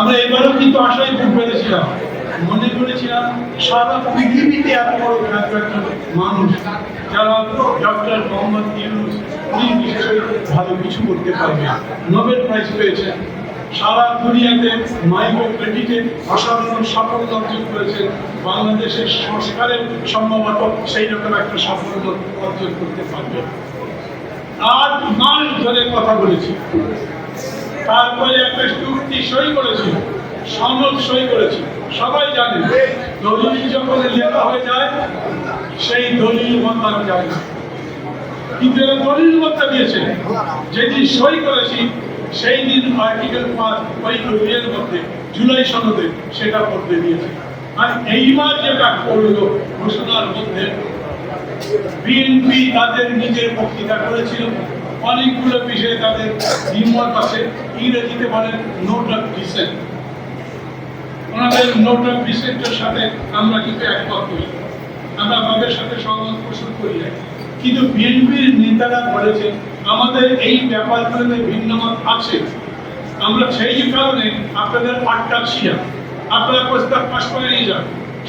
আমরা এবারও কিন্তু আশায় খুব পেরেছিলাম, মনে করেছিলাম সারা পৃথিবীতে এত বড় খ্যাত একজন মানুষ যারা ডক্টর মোহাম্মদ ইউনূস, উনি নিশ্চয়ই ভালো কিছু করতে পারবে। নোবেল প্রাইজ পেয়েছেন, সারা দুনিয়াতে মাইক্রো ক্রেডিটে অসাধারণ সাফল্য অর্জন করেছেন। বাংলাদেশের সংস্কারের সম্ভবত সেই রকম একটা সাফল্য অর্জন করতে পারবে। 8 মাস ধরে কথা বলেছি, তারপরে একটা চুক্তি সই করেছি, সনদ সই করেছি। সবাই জানে দলিল যখন লেখা হয়ে যায় সেই দলিল মানা যায় না, কিন্তু এরা দলিল মাত্রা দিয়েছে। যেদিন সই করেছি সেই দিন আর্টিকেল 5 ওই দলিলের মধ্যে জুলাই সনদে সেটা পড়তে দিয়েছে। আর এইবার যেটা করলো ঘোষণার মধ্যে, বিএনপি তাদের নিজের বক্তৃতা করেছিল, অনেকগুলো বিষয়ে তাদের দ্বিমত আছে। ইংরেজিতে বলেন নোট অফ ডিসেন্ট। ওনাদের নোট অফ ডিসেন্টের সাথে আমরা কিন্তু একমত হই, আমরা তাদের সাথে সহমত পোষণ করি না। কিন্তু বিএনপির নেতারা বলেছেন আমাদের এই ব্যাপারগুলোতে ভিন্নমত আছে, আমরা সেই কারণে আপনাদের আটকাচ্ছি না, আপনারা প্রস্তাব পাশ করে নিয়ে যান,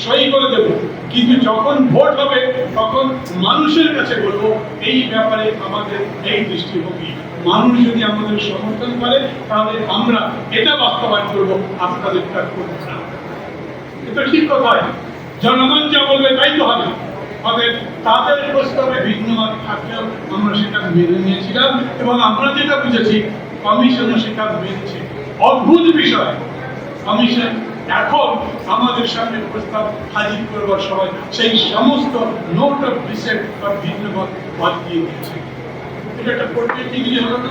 সই করে দেব, কিন্তু যখন ভোট হবে তখন মানুষের কাছে বলবো এই ব্যাপারে আমাদের এই দৃষ্টিভঙ্গি। মানুষ যদি আমাদের সমর্থন করে তাহলে আমরা এটা বাস্তবায়ন করবো, আপনাদেরটা করবো না। এটা ঠিক কথা, জনগণ যা বলবে তাই তো হবে। তাদের প্রস্তাবে ভিন্নমত থাকলেও আমরা সেটা মেনে নিয়েছিলাম এবং আমরা যেটা বুঝেছি কমিশনও সেটা মেনেছে। অদ্ভুত বিষয়, কমিশন এখন আমাদের সামনে প্রস্তাব হাজির করবার সময় সেই সমস্ত নোট অফ ডিসেন্ট বা ভিন্নমত বাদ দিয়ে দিয়েছে। এটা একটা পরিস্থিতি হলো না।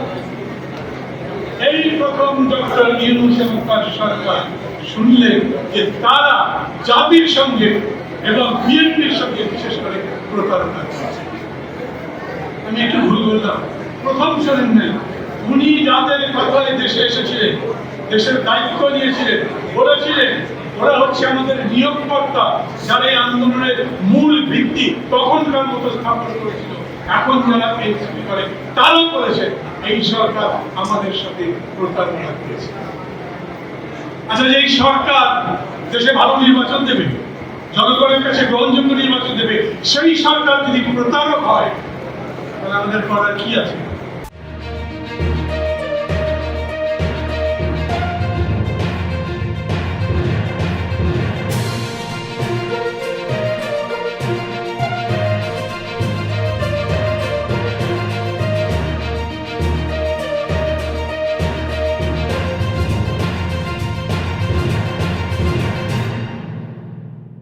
এই প্রথম ডক্টর ইউনূস এবং তার সরকার শুনলেন যে তারা জাতির সঙ্গে এবং বিএনপির সঙ্গে বিশেষ করে প্রতারণা করেছে। আমি একটু ভুল বললাম, প্রথম শোনেন নাই, উনি যাদের কথায় দেশে এসেছিলেন, দেশের দায়িত্ব নিয়েছিলেন, বলেছিলেন ওরা হচ্ছে আমাদের নিয়োগকর্তা, যারা এই আন্দোলনের মূল ভিত্তি তখনকার মতো স্থাপন করেছিল, এখন যারা এনসিপি করে তারাও করেছে। এই সরকার আমাদের সাথে প্রতারণা করেছে। আচ্ছা, এই সরকার দেশে ভালো নির্বাচন দেবে, জনগণের কাছে গ্রহণযোগ্য নির্বাচন দেবে, সেই সরকার যদি প্রতারক হয় তাহলে আমাদের করার কি আছে?